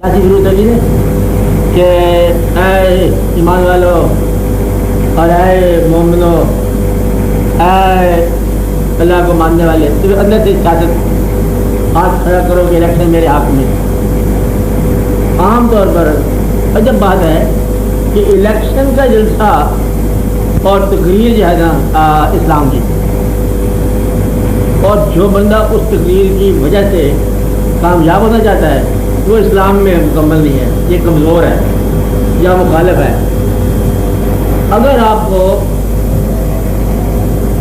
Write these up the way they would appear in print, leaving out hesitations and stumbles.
ایسی ضرورت ہوگی نا کہ اے ایمان والو اور اے مومنو، اے اللہ کو ماننے والے، تو اندر سے سیاست ہاتھ کھڑا کرو کہ الیکشن میرے حق میں. عام طور پر عجب بات ہے کہ الیکشن کا جلسہ اور تقریر جو ہے نا اسلام کی، اور جو بندہ اس تقریر کی وجہ سے کامیاب ہونا چاہتا ہے وہ اسلام میں مکمل نہیں ہے، یہ کمزور ہے یا مخالف ہے. اگر آپ کو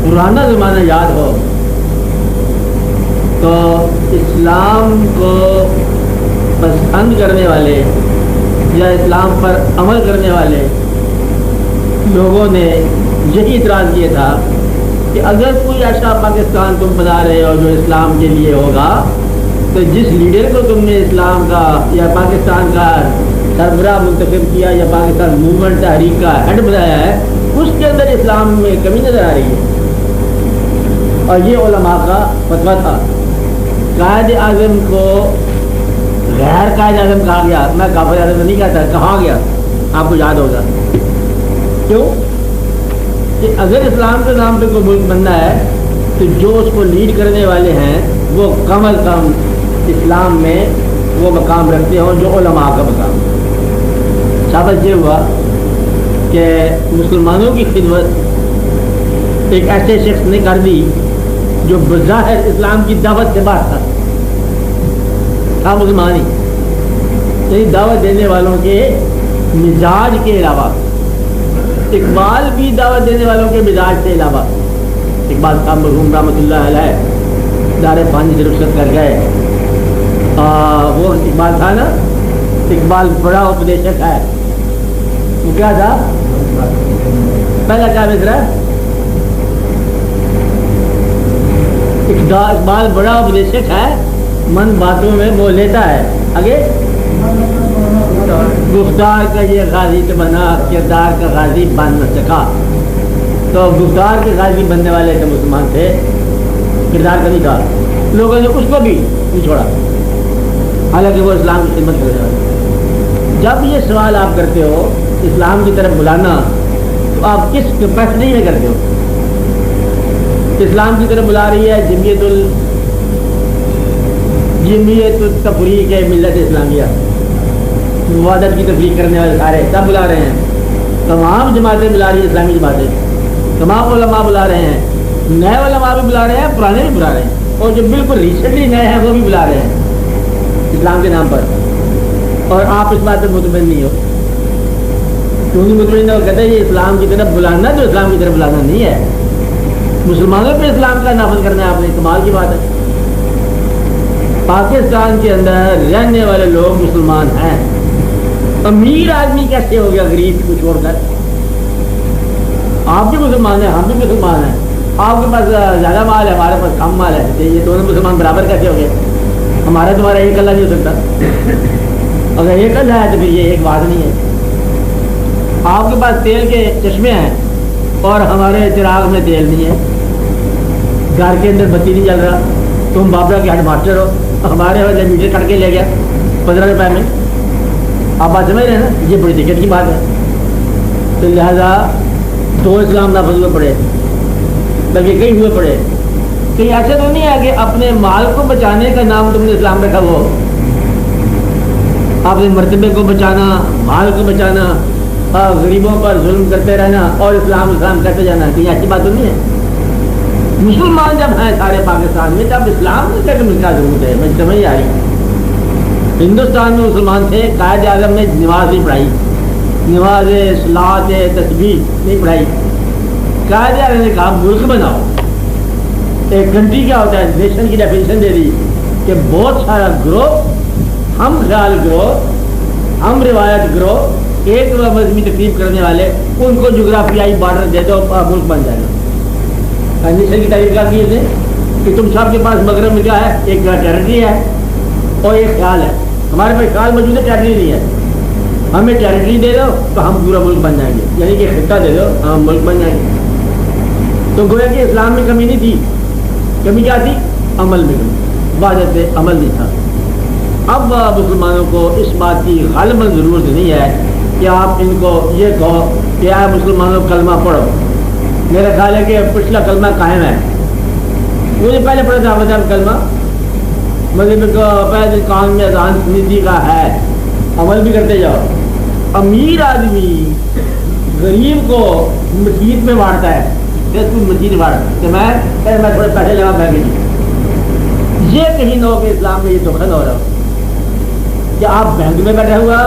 پرانا زمانہ یاد ہو تو اسلام کو پسند کرنے والے یا اسلام پر عمل کرنے والے لوگوں نے یہی اعتراض کیا تھا کہ اگر کوئی ایسا پاکستان تم بنا رہے ہو جو اسلام کے لیے ہوگا تو جس لیڈر کو تم نے اسلام کا یا پاکستان کا سربراہ منتخب کیا یا پاکستان موومنٹ تحریک کا ہیڈ بنایا ہے اس کے اندر اسلام میں کمی نظر آ رہی ہے. اور یہ علماء کا فتویٰ تھا. قائد اعظم کو غیر قائد اعظم کہا گیا، میں کافر اعظم نہیں کہتا، کہا گیا، آپ کو یاد ہوگا. کیوں کہ اگر اسلام کے نام پہ کوئی ملک بننا ہے تو جو اس کو لیڈ کرنے والے ہیں وہ کم از کم اسلام میں وہ مقام رکھتے ہوں جو علماء کا مقام. ثابت یہ ہوا کہ مسلمانوں کی خدمت ایک ایسے شخص نے کر دی جو بظاہر اسلام کی دعوت سے باہر تھا مسلمان ہی، یعنی دعوت دینے والوں کے مزاج کے علاوہ. اقبال بھی دعوت دینے والوں کے مزاج سے علاوہ. اقبال صاحب مرحوم رحمۃ اللہ علیہ دار پانی سے رخصت کر گئے. وہ اقبال تھا نا، اقبال بڑا اپدیشک ہے. وہ کیا تھا پہلا کیا مصرع ہے؟ اقبال بڑا اپدیشک ہے، من باتوں میں وہ لیتا ہے. آگے گفتار کا یہ غازی تو بنا، کردار کا غازی بن نہ سکا. تو گفتار کے غازی بننے والے تو مسلمان تھے، کردار کا نہیں تھا. لوگوں نے اس کو بھی نہیں چھوڑا حالانکہ وہ اسلام کی خدمت کرنے والے. جب یہ سوال آپ کرتے ہو اسلام کی طرف بلانا تو آپ کس کیپیسٹی میں کرتے ہو؟ اسلام کی طرف بلا رہی ہے جمعیت التفریق ملت اسلامیہ، وحدت کی تفریق کرنے والے سارے سب بلا رہے ہیں. تمام جماعتیں بلا رہی ہیں، اسلامی جماعتیں، تمام علماء بلا رہے ہیں، نئے علماء بھی بلا رہے ہیں، پرانے بھی بلا رہے ہیں، اور جو بالکل ریسنٹلی نئے ہیں وہ بھی بلا رہے ہیں اسلام کے نام پر. اور آپ اس بات پہ مطمئن نہیں ہو. کیوں نہیں مطمئن ہو؟ کہتے ہیں یہ اسلام کی طرف بلانا تو اسلام کی طرف بلانا نہیں ہے، مسلمانوں پہ اسلام کا نافذ کرنا ہے. آپ نے کمال کی بات ہے. پاکستان کے اندر رہنے والے لوگ مسلمان ہیں. امیر آدمی کیسے ہو گیا غریب کو چھوڑ کر؟ آپ بھی مسلمان ہیں، ہم بھی مسلمان ہیں. آپ کے پاس زیادہ مال ہے، ہمارے پاس کم مال ہے، یہ دونوں مسلمان برابر کیسے ہو گئے؟ ہمارا تمہارا ایک اللہ نہیں ہو سکتا. اگر ایک اللہ ہے تو پھر یہ ایک بات نہیں ہے. آپ کے پاس تیل کے چشمے ہیں اور ہمارے چراغ میں تیل نہیں ہے، گھر کے اندر بتی نہیں جل رہا. تم بابرا کے ہیڈ ماسٹر ہو، ہمارے وجہ میٹر کٹ کے لے گیا 15 روپے میں. آپ بات سمجھ رہے ہیں نا؟ یہ بڑی دقت کی بات ہے. تو لہذا دو اسلام نافذ ہوئے پڑے، بلکہ کئی ہوئے پڑے. کہیں ایسا تو نہیں ہے کہ اپنے مال کو بچانے کا نام تم نے اسلام رکھا، وہ اپنے مرتبے کو بچانا، مال کو بچانا، غریبوں پر ظلم کرتے رہنا اور اسلام اسلام کہتے جانا. کہیں ایسی بات تو نہیں ہے. مسلمان جب ہیں سارے پاکستان میں تب اسلام سے کیا ضرورت ہے؟ مجھے سمجھ آ رہی. ہندوستان میں مسلمان تھے، قائد اعظم نے نماز نہیں پڑھائی، نماز صلاۃ تسبیح نہیں پڑھائی. قائد اعظم نے کہا ملک بناؤ. ایک کنٹری کیا ہوتا ہے؟ نیشن کی ڈیفینیشن دے دی کہ بہت سارا گروہ، ہم خیال گروہ، ہم روایت گروہ، ایک مذہبی تقریب کرنے والے، ان کو جغرافیائی بارڈر دے دو، ملک بن جائے گا. نیشن کی تعریف کیا کی ہے کہ تم سب کے پاس مغرب میں کیا ہے؟ ایک ٹیریٹری ہے اور ایک خیال ہے. ہمارے پاس خیال موجود ہے، ٹیریٹری نہیں ہے. ہمیں ٹیریٹری دے دو تو ہم پورا ملک بن جائیں گے، یعنی کہ خطہ دے دو ہم ملک بن جائیں گے. تو گویا کہ اسلام میں کمی نہیں تھی. کمی کیا تھی؟ عمل میں کمی. وحدت عمل نہیں تھا. اب مسلمانوں کو اس بات کی غالباً ضرورت نہیں ہے کہ آپ ان کو یہ کہو کہ آپ مسلمانوں کلمہ پڑھو. میرا خیال ہے کہ پچھلا کلمہ قائم ہے. مجھے پہلے پڑھا تھا مذہب کلمہ مذہب کو پہلے کام میں اذان سنیتی کا ہے, عمل بھی کرتے جاؤ. امیر آدمی غریب کو مسجد میں بانٹتا ہے کہ تو مسجد بانٹ کہ میں تھوڑے پیسے لگا بینک. یہ کہیں نہ ہو کہ اسلام میں یہ دھوکہ نہ ہو رہا ہو کہ آپ بینک میں بیٹھے ہوا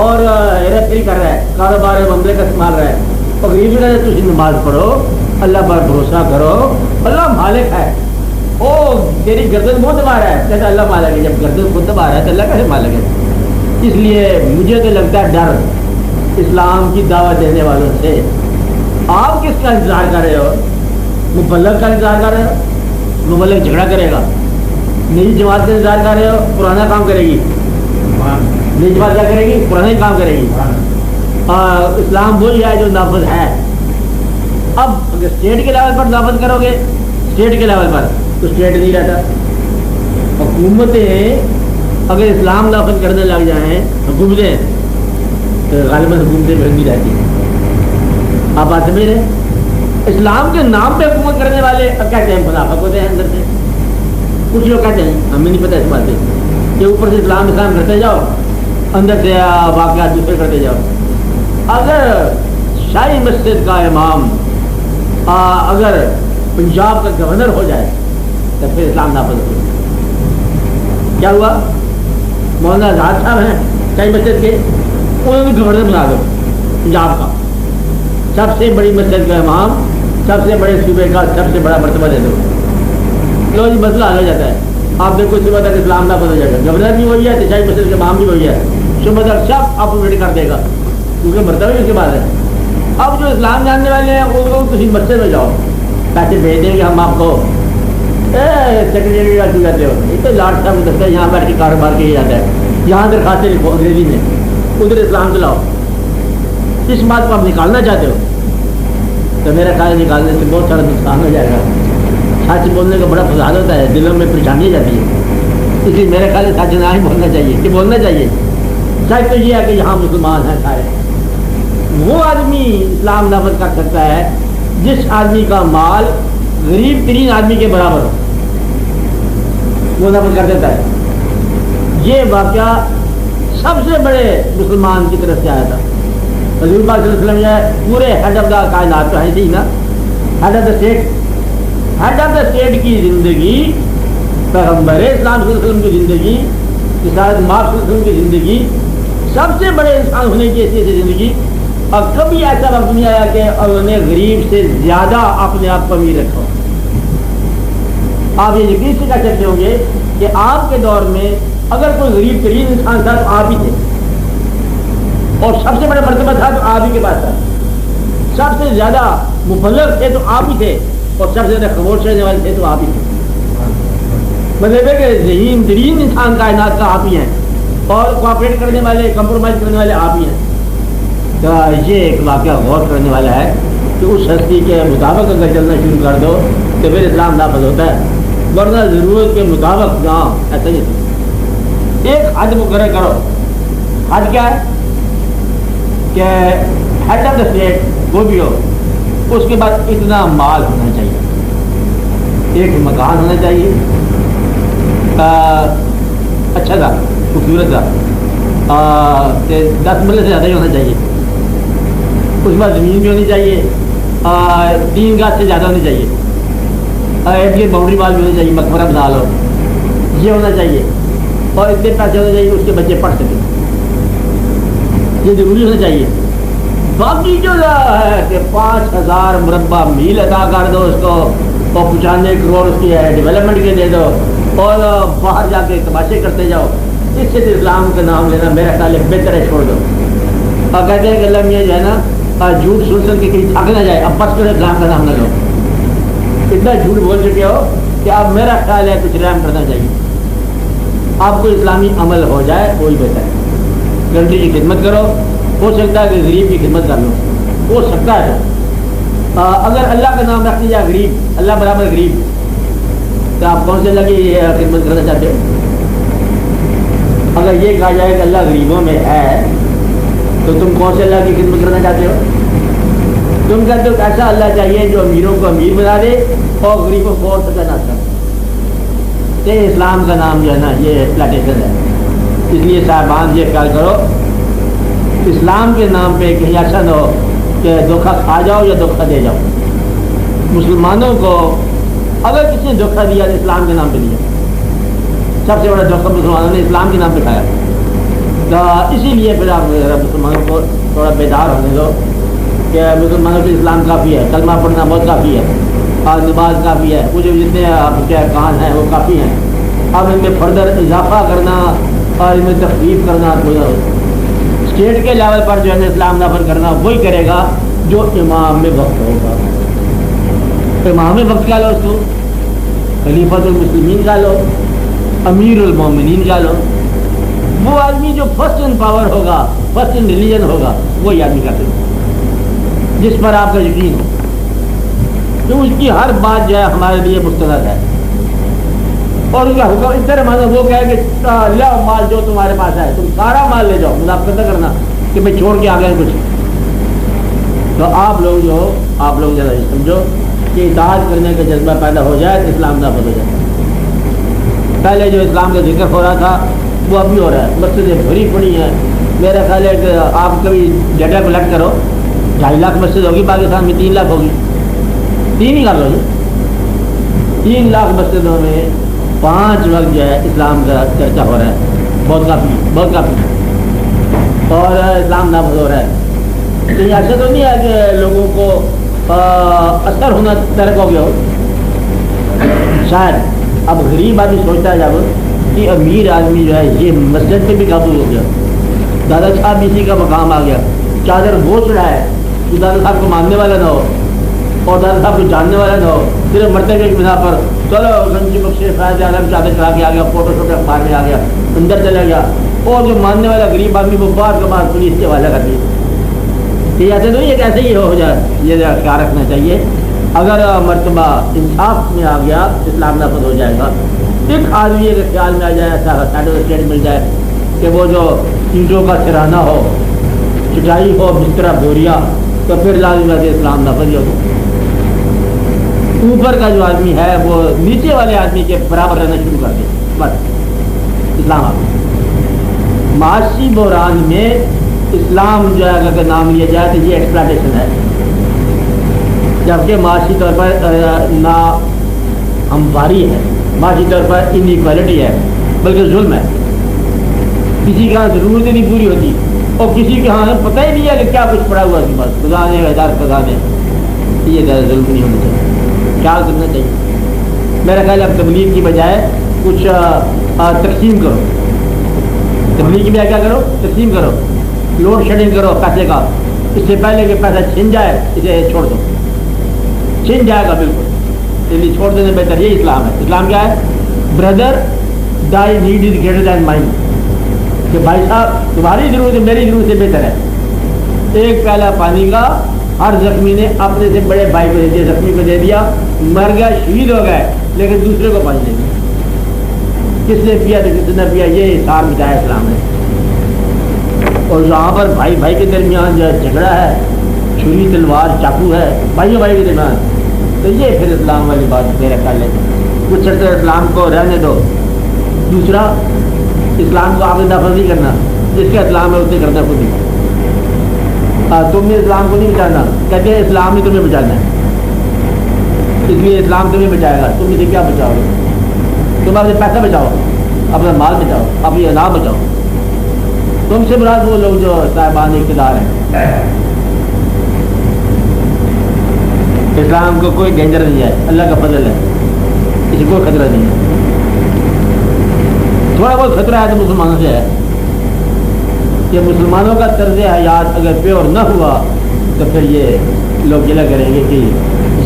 اور ہیرا پھیری کر رہا ہے, کاروبار معاملے کا استعمال رہا ہے. اور غریب بھی رہے تھی نماز پڑھو, اللہ پر بھروسہ کرو, اللہ مالک ہے. او تیری گردن وہ دبا رہا ہے کہتے اللہ مالک ہے. جب گردن خود دبا رہا ہے تو اللہ کیسے مالک ہے؟ اس لیے مجھے تو لگتا ہے ڈر اسلام کی دعوت دینے والوں سے. آپ کس کا انتظار کر رہے ہو؟ مبلغ کا انتظار کر رہے ہو؟ مبلغ جھگڑا کرے گا. نئی جماعت کا انتظار کر رہے ہو؟ پرانا کام کرے گی. نئی جماعت کیا کرے گی؟ پرانا ہی کام کرے گی. اسلام وہی ہے جو نافذ ہے. اب اگر اسٹیٹ کے لیول پر نافذ کرو گے, اسٹیٹ کے لیول پر, تو اسٹیٹ نہیں رہتا. حکومتیں اگر اسلام نافذ کرنے لگ جائیں, حکومتیں غالباً حکومتیں نہیں رہتی. آپ بات سمجھ رہے ہیں؟ اسلام کے نام پہ حکومت کرنے والے اب کہتے ہیں منافق ہوتے ہیں اندر سے. کچھ لوگ کہتے ہیں, ہمیں نہیں پتہ اس بات سے, کہ اوپر سے اسلام کرتے جاؤ, اندر سے واقعات دوسرے کرتے جاؤ. اگر شاہی مسجد کا امام اگر پنجاب کا گورنر ہو جائے تو پھر اسلام نافذ ہو جائے. کیا ہوا؟ مولانا آزاد صاحب ہیں شاہی مسجد کے, انہوں نے گورنر بنا دو پنجاب کا, سب سے بڑی مسجد کا امام, سب سے بڑے صوبے کا سب سے بڑا مرتبہ دے دو. لو جی مسئلہ حل ہو جاتا ہے. آپ دیکھو صبح تک اسلام نافذ ہو جائے گا. گورنر بھی وہی ہے, شاہی مسجد کے امام بھی وہی ہے, صبح تک سب اپویٹ کر دے گا کیونکہ مرتبہ اس کے بعد ہے. اب جو اسلام جاننے والے ہیں وہ لوگ کسی مسجد میں جاؤ, پیسے بھیج دیں گے ہم آپ کو. سیکرٹری کا کیوں کہتے ہو؟ یہ تو لاٹ صاحب دفتر ہے, یہاں بیٹھ کے کاروبار کیا جاتا ہے, یہاں درخواستیں لکھو انگریزی میں, ادھر اسلام چلاؤ. اس بات کو آپ نکالنا چاہتے ہو تو میرا خیال نکالنے سے بہت سارا نقصان ہو جائے گا. سچ بولنے کا بڑا فساد ہوتا ہے, دلوں میں پریشانی جاتی ہے. اس لیے میرے خیال سچ نہ ہی بولنا چاہیے کہ بولنا چاہیے. سچ تو یہ ہے کہ یہاں مسلمان ہیں سارے. وہ آدمی اسلام نافذ کر سکتا ہے جس آدمی کا مال غریب ترین آدمی کے برابر ہو, وہ نافذ کر دیتا ہے. یہ واقعہ سب سے بڑے مسلمان کی طرف سے آیا تھا. حضور پاک صلی اللہ علیہ وسلم پورے ہیڈ آف دا کائنات تو ہے ہی نا, head of the state. Head of the state کی زندگی, پیغمبر اسلام صلی اللہ علیہ وسلم کی زندگی, رسالت مآب صلی اللہ علیہ وسلم کی زندگی, سب سے بڑے انسان ہونے کی حیثیت سے زندگی. اور کبھی ایسا وقت نہیں آیا کہ انہوں نے غریب سے زیادہ اپنے آپ کو امیر رکھا. آپ یہ یقین سے کہہ سکتے ہوں گے کہ آپ کے دور میں اگر کوئی غریب ترین انسان تھا تو آپ ہی تھے, اور سب سے بڑا مرتبہ تھا تو آپ ہی کے پاس تھا. سب سے زیادہ مبلغ تھے تو آپ ہی تھے, اور سب سے زیادہ خاموش رہنے والے تھے تو آپ ہی تھے. مطلب ہے کہ ذہین ترین انسان کائنات کا آپ ہی ہیں, اور کوآپریٹ کرنے والے, کمپرومائز کرنے والے آپ ہی ہیں. تو یہ ایک واقعہ غور کرنے والا ہے کہ اس ہستی کے مطابق اگر چلنا شروع کر دو تو پھر اسلام نافذ ہوتا ہے, ورنہ ضرورت کے مطابق نہ ایسا ہی. ایک حد مقرر کرو. حد کیا ہے کہ ہیڈ آف دا اسٹیٹ وہ بھی ہو, اس کے بعد اتنا مال ہونا چاہیے, ایک مکان ہونا چاہیے اچھا تھا, خوبصورت تھا, 10 مرلے سے زیادہ ہی ہونا چاہیے. اس کے بعد زمین بھی ہونی چاہیے, 3 گاہ سے زیادہ ہونی چاہیے, ایک باؤنڈری وال بھی ہونی چاہیے, مقبرہ بنا لو, یہ ہونا چاہیے. اور اتنے پیسے ہونے چاہیے اس کے بچے پڑھ سکیں, یہ ضروری ہونا چاہیے. باقی جو ہے کہ 5000 مربع میل ادا کر دو اس کو, اور 95 کروڑ اس کی ہے ڈیولپمنٹ کے دے دو, اور باہر جا کے تماشے کرتے جاؤ, اس سے اسلام کا نام لینا میرا خیال ہے بہتر ہے, چھوڑ دو. اور کہتے ہیں کہ اللہ میاں جو ہے نا جھوٹ سن کے کہیں تھک نہ جائے, اب بس کرو اسلام کا نام نہ لو. اتنا جھوٹ بول چکے ہو کہ اب میرا خیال ہے کچھ رحم کرنا چاہیے. آپ کو اسلامی عمل ہو جائے وہی بہتر ہے. کنٹری کی خدمت کرو, ہو سکتا ہے کہ غریب کی خدمت کر لو, ہو سکتا ہے. اگر اللہ کا نام رکھ دیا غریب, اللہ برابر غریب, تو آپ کون سے اللہ کی خدمت کرنا چاہتے ہو؟ اگر یہ کہا جائے کہ اللہ غریبوں میں ہے تو تم کون سے اللہ کی خدمت کرنا چاہتے ہو؟ تم کہتے ہو کہ ایسا اللہ چاہیے جو امیروں کو امیر بنا دے اور غریبوں کو اور سزا نہ کرے۔ یہ اسلام کا نام جو ہے نا یہ ایکسپلائٹیشن ہے۔ اس لیے صاحبان یہ خیال کرو اسلام کے نام پہ کہیں ایسا نہ ہو کہ دھوکہ کھا جاؤ یا دھوکہ دے جاؤ۔ مسلمانوں کو اگر کسی نے دھوکہ دیا تو اسلام کے نام پہ دیا۔ سب سے بڑا دھوکہ مسلمانوں نے اسلام کے نام پہ کھایا۔ تو اسی لیے پھر آپ مسلمانوں کو تھوڑا بیدار ہونے دو کہ مسلمانوں کے اسلام کافی ہے، کلمہ پڑھنا بہت کافی ہے، اور نماز کافی ہے، مجھے جتنے آپ کے ارکان ہیں وہ کافی ہیں۔ اب ان میں فردر اضافہ کرنا اور ان میں تخفیف کرنا اسٹیٹ کے لیول پر جو ہے اسلام نافذ کرنا وہی کرے گا جو امام وقت ہوگا۔ امام وقت کا لو اس کو، خلیفۃ المسلمین کا لو، امیر المومنین کا لو، وہ آدمی جو فرسٹ ان پاور ہوگا، فرسٹ ان ریلیجن ہوگا، وہی آدمی کا جس پر آپ کا یقین ہو، تو اس کی ہر بات جو ہے ہمارے لیے مستند ہے۔ اور اس کا حکم اس طرح مانا وہ کہے کہ لاؤ مال جو تمہارے پاس ہے تم سارا مال لے جاؤ، منافقت نہ کرنا کہ میں چھوڑ کے آ گیا کچھ۔ تو آپ لوگ ذرا سمجھو کہ اطاعت کرنے کا جذبہ پیدا ہو جائے تو اسلام نافذ ہو جائے۔ پہلے جو اسلام کا ذکر ہو رہا تھا وہ اب بھی ہو رہا ہے، مسجدیں بھری پڑی ہیں۔ میرا خیال ہے کہ آپ کبھی ڈیٹا کلیکٹ کرو، 2.5 لاکھ مسجد ہوگی پاکستان میں، 3 لاکھ ہوگی، 3 ہی کر لو جی، 3 لاکھ مسجدوں میں 5 وقت جو ہے اسلام کا چرچا ہو رہا ہے، بہت کافی اور اسلام نافذ ہو رہا ہے۔ تو یہ ایسا تو نہیں ہے کہ لوگوں کو اثر ہونا ترک ہو گیا ہو۔ شاید اب غریب آدمی سوچتا ہے جب کہ امیر آدمی جو ہے یہ مسجد پہ بھی قابو ہو گیا، دادا صاحب اسی کا مقام آ گیا، چادر وہ چڑھا ہے کہ دادا صاحب کو ماننے والا نہ ہو اور دادا صاحب کو جاننے والا نہ ہو، صرف مرتبے کی بنا پر چلو گنجی بخش فیض عالم چادر چڑھا کے آ گیا، فوٹو شوٹو اخبار میں آ گیا، اندر چلا گیا، اور جو ماننے والا غریب آدمی وہ بار کا بار پولیس کے حوالہ کر دیا۔ یہ ایسے نہیں ہے کہ ایسے ہی ہو جائے، یہ خیال رکھنا چاہیے۔ اگر مرتبہ انصاف میں آ گیا اسلام نافذ ہو جائے گا۔ ایک آدمی اگر خیال میں آ جائے ایسا سرٹیفکیٹ مل جائے کہ وہ جو اینٹوں کا سرانہ ہو، چٹائی ہو، بستر بوریا، تو پھر لازم ہے اسلام نافذ ہو۔ اوپر کا جو آدمی ہے وہ نیچے والے آدمی کے برابر رہنا شروع کر دے، بس اسلام آ گیا۔ معاشی بحران میں اسلام جو ہے اگر نام لیا جائے تو یہ ایکسپلائٹیشن ہے، جبکہ معاشی طور پر نا ہمواری ہے، معاشی طور پر انیکوالٹی ہے، بلکہ ظلم ہے۔ کسی کے ہاں ضرورتیں نہیں پوری ہوتی اور کسی کے ہاں پتہ ہی نہیں ہے کہ کیا کچھ پڑا ہوا ہے اس کے پاس، خدا نے ہدایت خدا نے، یہ زیادہ ظلم نہیں ہونا چاہیے، خیال کرنا چاہیے۔ میرا خیال ہے اب تبلیغ کی بجائے کچھ تقسیم کرو، تبلیغ کی بجائے کیا کرو، تقسیم کرو، لوڈ شیڈنگ کرو پیسے کا، اس سے پہلے کہ پیسہ چھن جائے اسے چھوڑ دو، چھن جائے گا بالکل، اس لیے چھوڑ دینے بہتر۔ یہ اسلام ہے۔ اسلام کیا ہے؟ بردر دائی need is greater than mine, کہ بھائی صاحب تمہاری ضرورت میری ضرورت سے بہتر ہے۔ ایک پیالہ پانی کا ہر زخمی نے اپنے سے بڑے بھائی کو دے دیا، زخمی کو دے دیا، مر گیا، شہید ہو گئے، لیکن دوسرے کو پانی دے دیا۔ کس نے پیا تو کس نے پیا، یہ حساب مٹایا اسلام نے۔ اور یہاں پر بھائی بھائی کے درمیان جو جھگڑا ہے، چھری تلوار چاقو ہے بھائی بھائی کے درمیان، تو یہ پھر اسلام والی بات میرا خیال ہے کچھ عرصے اسلام کو رہنے دو۔ دوسرا، اسلام کو آپ نے نافذ نہیں کرنا، جس کا اسلام ہے اسے کرنا خود ہی۔ تم نے اسلام کو نہیں بچانا، کہتے ہیں اسلام نے تمہیں بچانا ہے، اس لیے اسلام تمہیں بچائے گا۔ تم اسے کیا بچاؤ گے؟ تم اپنے پیسہ بچاؤ، اپنا مال بچاؤ، اپنی ادا بچاؤ۔ تم سے مراد وہ لوگ جو صاحبان اقتدار ہیں۔ اسلام کو کوئی ڈینجر نہیں ہے، اللہ کا فضل ہے، اسے کوئی خطرہ نہیں ہے۔ تھوڑا بہت خطرہ ہے تو مسلمانوں سے ہے کہ مسلمانوں کا طرز حیات اگر پیور نہ ہوا تو پھر یہ لوگ گلہ کریں گے کہ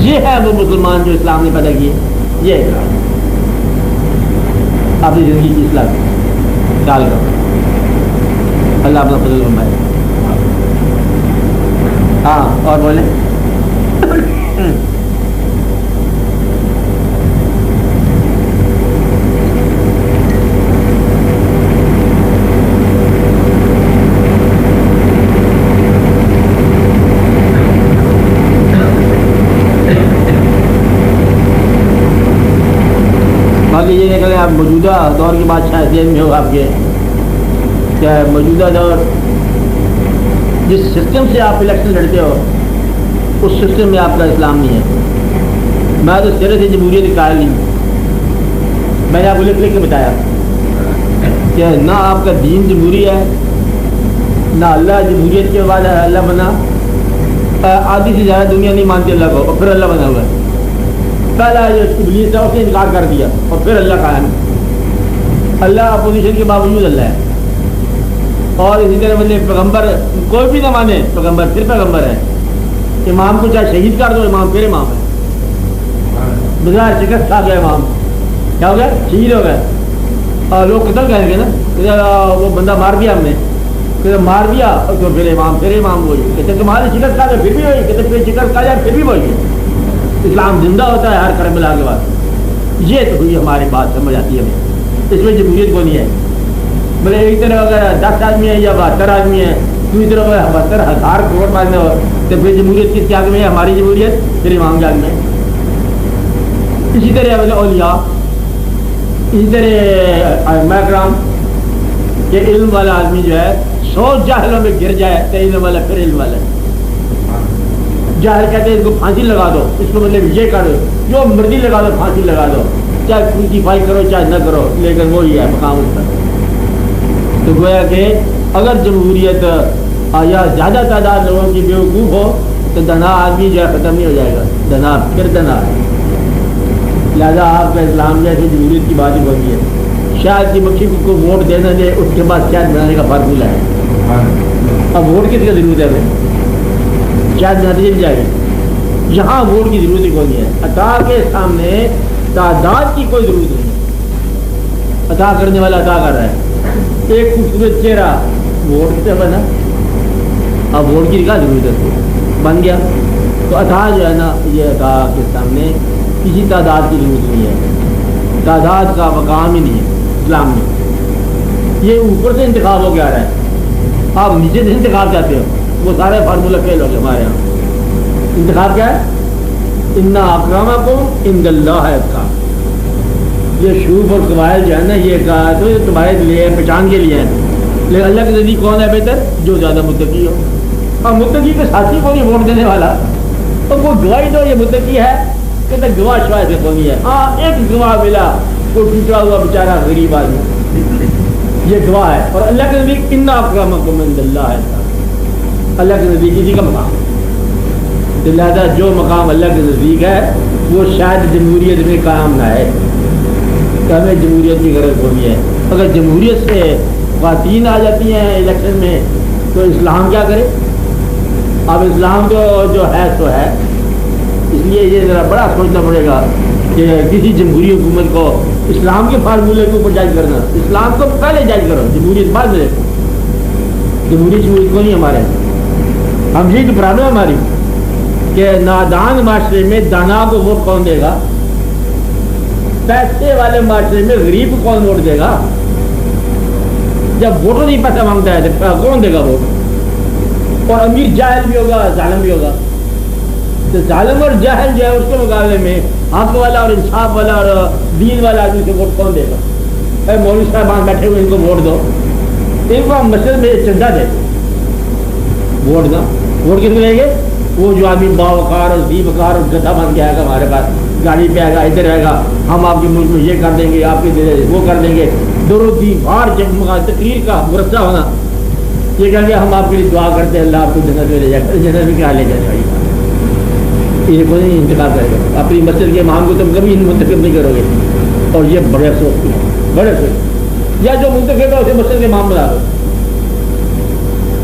یہ ہے وہ مسلمان جو اسلام نے پیدا کیے۔ یہ اسلام اپنی زندگی کی اصلاح ڈال کر اللہ اپنا فضل فرمائے۔ ہاں اور بولیں۔ اب موجودہ دور کی بات شاید ذہن میں ہو آپ کے کہ موجودہ دور جس سسٹم سے آپ الیکشن لڑتے ہو اس سسٹم میں آپ کا اسلام نہیں ہے. میں تو سرے سے جمہوریت کی قائل نہیں ہوں. میں نے آپ کو لکھ کے بتایا کہ نہ آپ کا دین جمہوری ہے نہ اللہ جمہوریت کے بعد اللہ بنا. آدھی سے زیادہ دنیا نہیں مانتی اللہ کو اور پھر اللہ بنا ہوا ہے. پہلا جو ابلیس تھا اس نے انکار کر دیا اور پھر اللہ قائم. اللہ اپوزیشن کے باوجود اللہ ہے. اور اسی طرح مطلب پیغمبر کوئی بھی نہ مانے پیغمبر پھر پیغمبر ہے. امام کو چاہے شہید کر دو امام پھر امام ہے. بظاہر شکست کھا گیا امام کیا ہو گیا شہید ہو گئے اور لوگ قتل کہیں گے نا وہ بندہ مار دیا ہم نے پھر مار دیا اور پھر امام وہی کہتے تمہاری شکست کھا گیا پھر بھی وہی کہتے پھر شکست کھا جائے پھر بھی وہی. اسلام زندہ ہوتا ہے ہر کرم ملا کے بعد. یہ تو ہوئی ہماری بات سمجھ آتی ہے ہمیں. اس میں جمہوریت کو نہیں ہے. بولے ایک طرف اگر 10 آدمی ہیں یا 72 آدمی ہیں دوسری طرف 72,000 کروڑ ماننے ہو تو پھر جمہوریت کس کے آگے میں ہے؟ ہماری جمہوریت پھر امام کے آگے میں. اسی طرح اولیاء اسی طرح ائمہ کرام کہ علم والا آدمی جو ہے 100 جاہلوں میں گر جائے تو علم والا پھر علم والا ہے. جاہل کہتے ہیں اس کو پھانسی لگا دو اس کو مطلب یہ کرو جو مرضی لگا دو پھانسی لگا دو چاہے کروسیفائی کرو چاہے نہ کرو لیکن وہی ہے مقام اس کا. تو گویا کہ اگر جمہوریت یا زیادہ تعداد لوگوں کی بیوقوف ہو تو دنا آدمی جو ہے ختم نہیں ہو جائے گا. دنا پھر دنا ہے. لہٰذا آپ کا اسلام جیسے جمہوریت کی بات ہی ہوتی ہے. شاید کی مکھی کو ووٹ دینا دے اس کے بعد شاید بنانے کا فارمولہ ہے. اب ووٹ کس کی ضرورت ہے ہمیں شاید بناتے چل جائے گی. یہاں ووٹ کی ضرورت ہی کوئی نہیں ہے. عطا کے سامنے تعداد کی کوئی ضرورت نہیں ہے. عطا کرنے والا عطا کر رہا ہے. ایک خوبصورت چہرہ ووٹ سے بنا اب ووٹ کی کیا ضرورت ہے بن گیا. تو عطا جو ہے نا یہ عطا کے سامنے کسی تعداد کی ضرورت نہیں ہے. تعداد کا مقام ہی نہیں ہے اسلام میں. یہ اوپر سے انتخاب ہو کے آ رہا ہے. آپ نیچے سے انتخاب چاہتے ہو وہ سارے فارمولہ فیل ہو گئے ہمارے یہاں. انتخاب کیا ہے؟ انا اکرمکم عند اللہ اتقاکم. یہ شوف اور قبائل جو ہے نا یہ کہا تو یہ تمہارے لیے پہچان کے لیے ہے لیکن اللہ کے نزدیک کون ہے بہتر؟ جو زیادہ متقی ہو. اور متقی کے ساتھی کو نہیں ووٹ دینے والا اور وہ گواہی دو یہ متقی ہے کہ گواہ شاید سے کونی ہے. ہاں ایک گواہ ملا کوئی ٹوٹا ہوا بیچارہ غریب آدمی یہ گواہ ہے. اور اللہ کے نزدیک انا اکرمکم عند اللہ ہے. اللہ کے نزدیک اسی کا مقام. لہٰذا جو مقام اللہ کے نزدیک ہے وہ شاید جمہوریت میں قائم نہ ہے. کہ ہمیں جمہوریت کی غرض ہونی ہے. اگر جمہوریت سے خواتین آ جاتی ہیں الیکشن میں تو اسلام کیا کرے؟ اب اسلام تو جو ہے تو ہے. اس لیے یہ ذرا بڑا سوچنا پڑے گا کہ کسی جمہوری حکومت کو اسلام کے فارمولے کے اوپر جج کرنا. اسلام کو پہلے جج کرو جمہوریت بعد میں دیکھو. جمہوریت کو نہیں ہمارے ہم یہ تو پرابلم ہماری کہ نادان معاشرے میں دانا کو ووٹ کون دے گا؟ پیسے والے معاشرے میں غریب کو کون ووٹ دے گا؟ جب ووٹر نہیں پیسہ مانگتا ہے تو کون دے گا ووٹ؟ اور امیر جاہل بھی ہوگا ظالم بھی ہوگا. تو ظالم اور جاہل جو ہے اس کے مقابلے میں حق والا اور انصاف والا اور دین والا آدمی کو ووٹ کون دے گا؟ اے مولوی صاحبان بیٹھے ہوئے ان کو ووٹ دو. ان کو ہم مسجد میں چندہ دے ووٹ دو. ووٹ کس کو لیں گے؟ وہ جو آدمی باوقار اور ذی وقار اور گدھا بن کے آئے گا ہمارے پاس گاڑی پہ آئے گا ادھر آئے گا ہم آپ کے ملک میں یہ کر دیں گے آپ کے وہ کر دیں گے. درود دیوار جگمگا تقریر کا مرصع ہونا یہ کہیں گے ہم آپ کے لیے دعا کرتے ہیں اللہ آپ کو جنت میں لے جائے. جنت میں کیا لے جائے گا؟ یہ کوئی نہیں انتخاب کرے گا. اپنی مسجد کے امام کو تم کبھی منتخب نہیں کرو گے. اور یہ بڑے افسوس بڑے افسوس. یا جو منتخب ہے اسے مسجد کے امام بنا دو.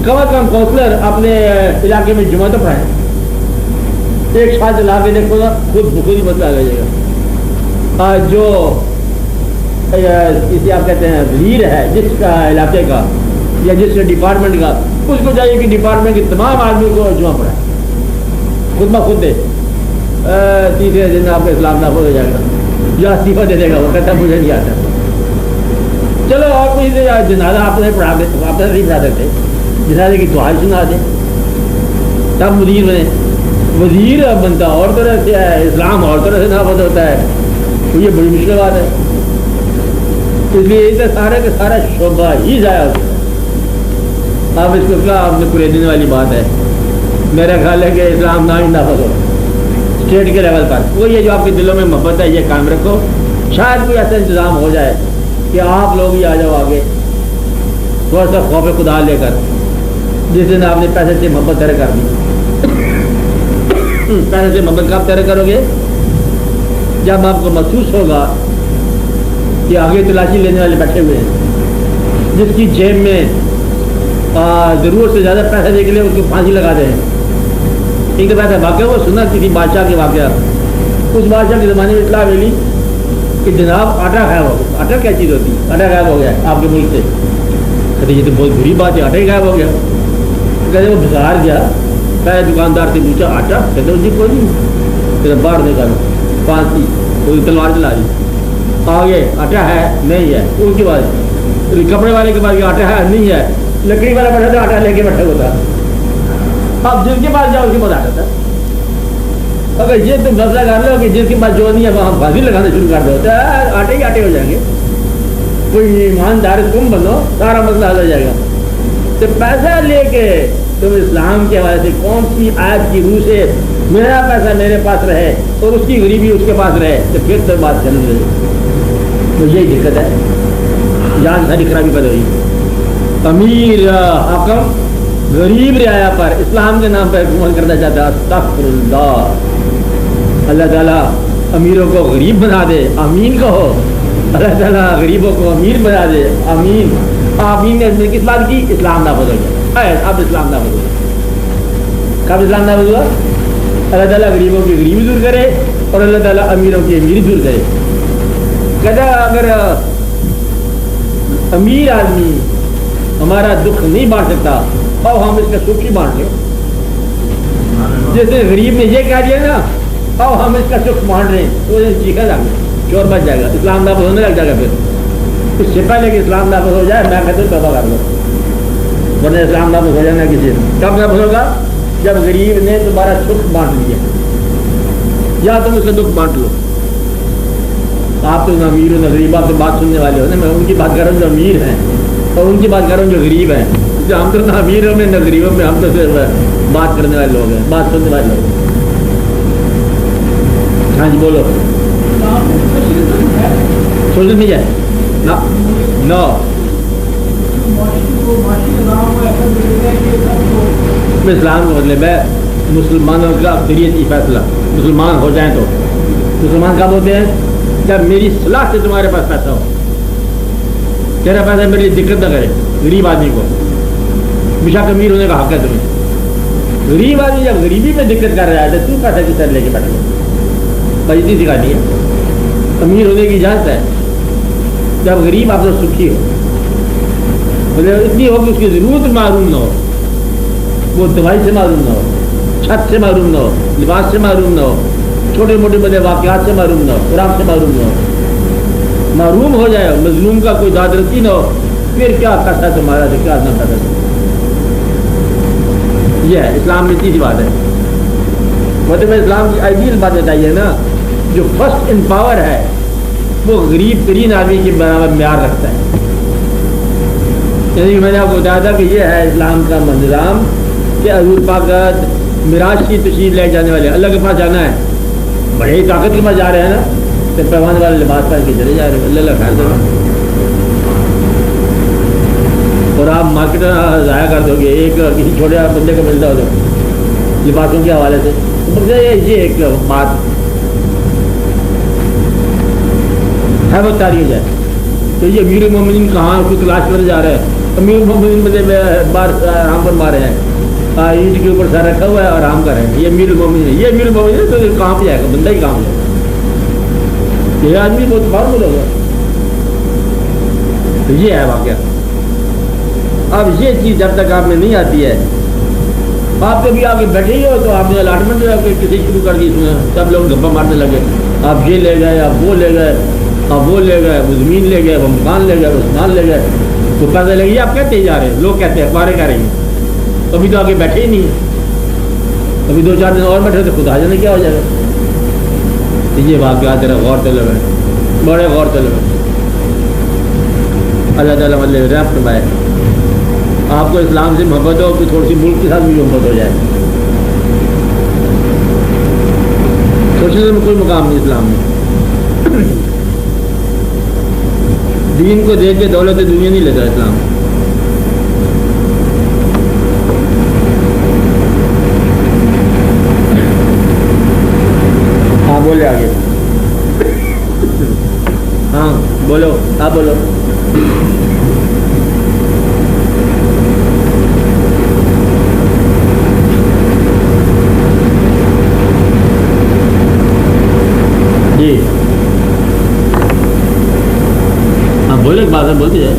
کم از کم کونسلر اپنے علاقے میں جمعہ تو پڑھائیں. ایک ساتھ لا کے دیکھو نا خود بخود ہی مسئلہ آ جائے گا. جو اسے آپ کہتے ہیں وزیر ہے جس کا علاقے کا یا جس ڈپارٹمنٹ کا اس کو چاہیے کہ ڈپارٹمنٹ کے تمام آدمیوں کو جمعہ پڑھائے خود بخود دے. تیسرے دن آپ کا اسلام نافذ ہو جائے گا یا استعفیٰ دے دے گا. وہ کہتا مجھے نہیں آتا. چلو اور کوئی جنازہ آپ نے پڑھا دے آپ نہیں پڑھا دیتے جنازے کی دعا سنا دیں تب وزیر بنے. وزیر بنتا اور طرح سے ہے اسلام اور طرح سے نافذ ہوتا ہے. تو یہ بڑی مشکل بات ہے. اس لیے یہ سارے کا سارا شعبہ ہی ضائع ہو گیا. اب اس کو کیا آپ نے پورے دن والی بات ہے. میرا خیال ہے کہ اسلام نہ ہی نافذ ہو اسٹیٹ کے لیول پر. وہ یہ جو آپ کے دلوں میں محبت ہے یہ قائم رکھو. شاید کوئی ایسا انتظام ہو جائے کہ آپ لوگ ہی آ جاؤ آگے تھوڑا سا خوف خدا لے کر. جس دن آپ نے پیسے سے محبت طرح کر دی. پیسے سے محبت کب طرح کرو گے؟ جب آپ کو محسوس ہوگا کہ آگے تلاشی لینے والے بیٹھے ہوئے ہیں, جس کی جیب میں ضرورت سے زیادہ پیسے دے کے لیے اس کو پھانسی لگا دیں. ایک دفعہ واقعہ وہ سنا کسی بادشاہ کے واقعہ. اس بادشاہ کے زمانے میں اطلاع ملی کہ جناب آٹا غائب ہو گیا. آٹا کیا چیز ہوتی ہے؟ آٹا غائب ہو گیا آپ کے ملک سے. کہتے یہ تو بہت بری بات ہے, آٹا ہی غائب ہو گیا. کہتے وہ بازار گیا, پہلے دکاندار سے پوچھا آٹا؟ کہتے جی کوئی نہیں. کہتے باہر نکالو پھانسی. کوئی تلوار چلا دی. آگے آٹا ہے نہیں ہے. ان کے بعد کپڑے والے کے پاس آٹا ہے نہیں ہے. لکڑی والا بیٹھا تھا آٹا لے کے بیٹھا ہوتا. اب جس کے پاس جاؤ اس کے پاس آٹا تھا. اگر یہ تم فیصلہ کر لو کہ جس کے پاس جو نہیں ہے وہاں پھانسی لگانا شروع کر دو تو آٹے ہی آٹے ہو جائیں گے. کوئی ایماندار تم بنو, سارا مسئلہ حل ہو جائے گا. تو پیسہ لے کے تم اسلام کے حوالے سے کون سی آیت کی روح سے میرا پیسہ میرے پاس رہے اور اس کی غریبی اس کے پاس رہے تو پھر تو بات چل رہی. تو یہی دقت ہے, یہاں ساری خرابی پیدا ہوئی. امیر حاکم غریب رعایا پر اسلام کے نام پر حکومت کرنا چاہتا ہے. استغفر اللہ. اللہ تعالیٰ امیروں کو غریب بنا دے, آمین کہو. اللہ تعالیٰ غریبوں کو امیر بنا دے, آمین. آمین نے کس بات کی؟ اسلام نافذ ہو جائے. اب اسلام نافذ ہو جائے. کب اسلام نافذ ہوا؟ اللہ تعالیٰ غریبوں کی غریبی دور کرے اور اللہ تعالیٰ امیروں کی امیری دور کرے. کہتا اگر امیر آدمی ہمارا دکھ نہیں بانٹ سکتا اور ہم اس کا سکھ ہی بانٹ لیں. جیسے غریب نے یہ کہہ دیا نا اور ہم اس کا سکھ بانٹ رہے ہیں تو چیخا جائے گا, چور بچ جائے گا, اسلام نافذ ہونے لگ جائے گا. پھر اس سے پہلے کہ اسلام نافذ ہو جائے میں کہتا ہوں توبہ کر لو, ورنہ اسلام نافذ ہو جانا کسی. کب نافذ ہوگا؟ جب غریب نے تمہارا سکھ بانٹ لیا یا تم اس کا دکھ بانٹ لو. آپ تو نہ امیر ہو نہ غریب, آپ تو بات سننے والے ہو نا. میں ان کی بات کر رہا ہوں جو امیر ہیں اور ان کی بات کر رہا ہوں جو غریب ہیں. ہم تو نہ امیروں میں نہ غریبوں میں, ہم تو صرف بات کرنے والے لوگ ہیں, بات سننے والے لوگ ہیں. ہاں جی بولو. سوشل میڈیا نو اسلام کا مطلب ہے مسلمانوں کا اکثریت کی فیصلہ. مسلمان ہو جائیں تو مسلمان کب ہوتے ہیں؟ جب میری صلاح سے تمہارے پاس پیسہ ہو. تیرا پیسہ میرے لیے دقت نہ کرے. غریب آدمی کو بشک امیر ہونے کا حق ہے تمہیں. غریب آدمی جب غریبی میں دقت کر رہا ہے تو پیسہ کس طرح لے کے بیٹھے بجتی سکھانی ہے. امیر ہونے کی اجازت ہے جب غریب آپ سے سکھی ہو, مطلب اتنی ہو کہ اس کی ضرورت معلوم نہ ہو, وہ دوائی سے معلوم نہ ہو, چھت سے معلوم نہ ہو, لباس سے معلوم نہ ہو, چھوٹے موٹے بڑے واقعات سے معلوم نہ ہو, قرآن سے معلوم نہ ہو. معلوم ہو جائے مظلوم کا کوئی داد رسی نہ ہو, پھر کیا کرتا ہے تمہارا سے کیا نہ کرتا. یہ ہے اسلام میں تیسری بات ہے. مطلب اسلام کی آئیڈیل بات بتائیے نا, جو فرسٹ ان پاور ہے وہ غریب ترین آدمی کے برابر معیار رکھتا ہے. یعنی میں نے آپ کو بتایا تھا کہ یہ ہے اسلام کا نظام کہ حضور پاک معراج کی تشریف لے جانے والے اللہ کے پاس جانا ہے, بڑے ہی طاقت کے پاس جا رہے ہیں نا, تو پیمانے والے لباس پہن کے چلے جا رہے ہیں. اللہ خیر دے. اور آپ مارکیٹ ضائع کر دو گے ایک کسی چھوٹے بندے کو ملتا ہو تو لباسوں کے حوالے سے, تو یہ ایک بات ہے وہ تاریخ ہے کہ یہ امیر المومنین کہاں اس کو تلاش کرنے جا رہے ہیں. امیر المومنین مطلب بار آرام پر مارے ہیں, اینٹ کے اوپر سر رکھا ہوا ہے اور آرام کر رہے ہیں. یہ امیر المومنین ہے, یہ امیر المومنین ہے تو کہاں پہ جائے گا, بندہ ہی کہاں پہ جائے گا. یہ آدمی بہت پاورفل ہوگا. تو یہ ہے واقعہ. اب یہ چیز جب تک آپ میں نہیں آتی ہے, آپ کبھی آگے بیٹھے ہی ہو تو آپ نے الاٹمنٹ جو ہے کسی شروع کر دی, سب لوگ گپا مارنے لگے, آپ یہ لے گئے, آپ وہ لے گئے, آپ وہ لے گئے, وہ زمین لے گئے, وہ مکان لے گئے, وہ سامان لے گئے, وہ پیسے لے گئے. آپ کہتے ہی جا رہے ہیں, لوگ کہتے ہیں اخباریں کہہ رہی ہیں. ابھی تو آگے بیٹھے ہی نہیں ہیں, ابھی 2-4 دن اور بیٹھے تو خدا جانے کیا ہو جائے گا. یہ واقعات غور طلب ہے, بڑے غور طلب ہے. اللہ تعالیٰ مطلب رحم فرمائے. آپ کو اسلام سے محبت ہو کہ تھوڑی سی ملک کے ساتھ بھی محبت ہو جائے. سوشلزم میں کوئی مقام نہیں اسلام میں. دین کو دیکھ کے دولت دنیا نہیں لیتا اسلام. ہاں بولے آگے. ہاں بولو, آپ بولو. جی ہاں بولو, ایک بات ہے بولتی ہے.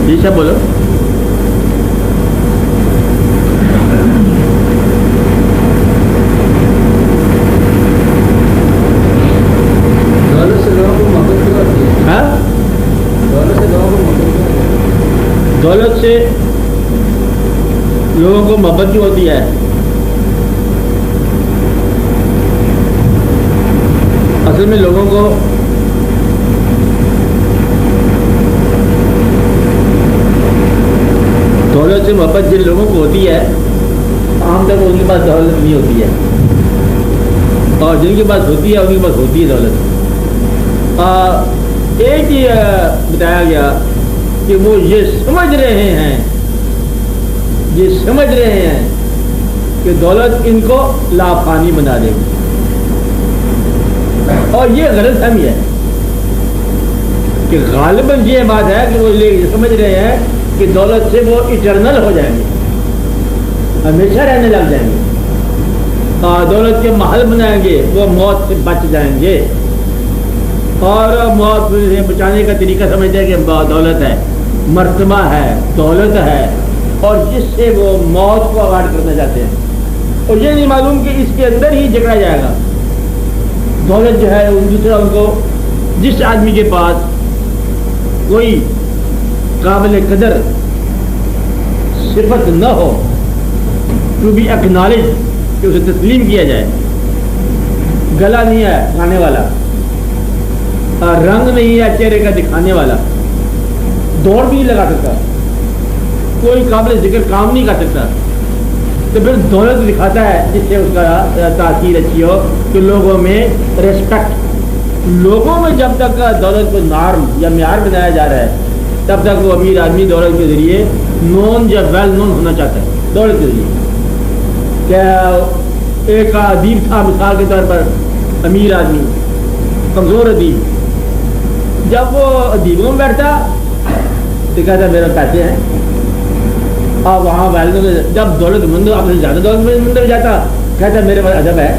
جی سب بولو. دولت سے لوگوں کو محبت کیوں ہوتی ہے؟ اصل میں لوگوں کو دولت سے محبت جن لوگوں کو ہوتی ہے عام طور پر ان کے پاس دولت نہیں ہوتی ہے, اور جن کے پاس ہوتی ہے ان کے پاس ہوتی ہے دولت. ایک ہی بتایا گیا کہ وہ یہ سمجھ رہے ہیں کہ دولت ان کو لافانی بنا دے گی, اور یہ غلط فہمی ہے کہ غالباً یہ بات ہے کہ وہ یہ سمجھ رہے ہیں کہ دولت سے وہ ایٹرنل ہو جائیں گے, ہمیشہ رہنے لگ جائیں گے, اور دولت کے محل بنائیں گے, وہ موت سے بچ جائیں گے, اور موت سے بچانے کا طریقہ سمجھتے ہیں کہ دولت ہے, مرتبہ ہے, دولت ہے, اور جس سے وہ موت کو اوائڈ کرنا چاہتے ہیں. اور یہ نہیں معلوم کہ اس کے اندر ہی جگڑا جائے گا. دولت جو ہے دوسرا ان کو, جس آدمی کے پاس کوئی قابل قدر صفت نہ ہو ٹو بی اکنالج, کہ اسے تسلیم کیا جائے, گلا نہیں ہے کھانے والا, رنگ نہیں ہے چہرے کا دکھانے والا, دوڑ بھی نہیں لگا سکتا, کوئی قابل ذکر کام نہیں کر سکتا, تو پھر دولت دکھاتا ہے جس سے اس کا تاثیر اچھی ہو, کہ لوگوں میں ریسپیکٹ. لوگوں میں جب تک دولت کو نارم یا معیار بنایا جا رہا ہے تب تک وہ امیر آدمی دولت کے ذریعے نون یا ویل نون ہونا چاہتا ہے. دولت کے ذریعے کیا ایک ادیب تھا مثال کے طور پر, امیر آدمی, کمزور ادیب, جب وہ ادیبوں میں بیٹھتا تو کہتا میرے پیسے ہیں, اور وہاں والدوں نے جب دولت مند اپنے زیادہ دولت مند میں جاتا کہتا میرے پاس ادب ہے.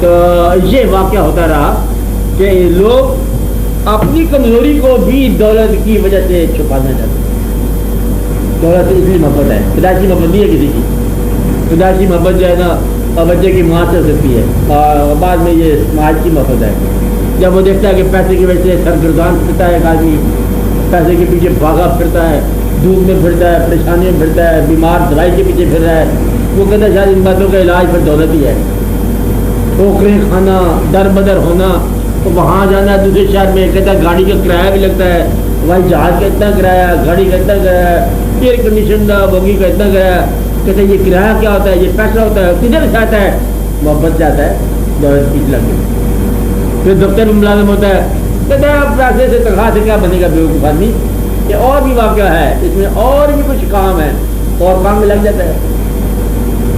تو یہ واقعہ ہوتا رہا کہ لوگ اپنی کمزوری کو بھی دولت کی وجہ سے چھپانا چاہتے ہیں. دولت اس لیے محبت ہے, پیدائشی محبت نہیں ہے کسی کی. پیدائشی محبت جو ہے نا بچے کی ماں سے ہو سکتی ہے, اور بعد میں یہ سماج کی محبت ہے. جب وہ دیکھتا ہے کہ پیسے کی وجہ سے سرگردان پھرتا ہے, ایک آدمی پیسے کے پیچھے بھاگا پھرتا ہے, دھوپ میں پھرتا ہے, پریشانی میں پھرتا ہے, بیمار دوائی کے پیچھے پھر رہا ہے, وہ کہتا ہے شاید ان باتوں کا علاج پھر دولت ہی ہے. ٹھوکریں کھانا, در بدر ہونا, تو وہاں جانا دوسرے شہر میں, کہتا ہے گاڑی کا کرایہ بھی لگتا ہے, ہوائی جہاز کا اتنا کرایہ, گاڑی کا اتنا کرایہ, ایئر کنڈیشن کا بوگی کا اتنا کرایہ. کہتے ہیں یہ کرایہ کیا ہوتا ہے, یہ پیسہ ہوتا ہے, کدھر سے آتا ہے؟ محبت سے آتا ہے, دولت پیچھے لگ گئی. پھر دفتر میں ملازم ہوتا ہے, کہتے ہیں پیسے سے تنخواہ سے کیا بنے گا بیوقوف آدمی. یہ اور بھی واقعہ ہے, اس میں اور بھی کچھ کام ہے, اور کام میں لگ جاتا ہے.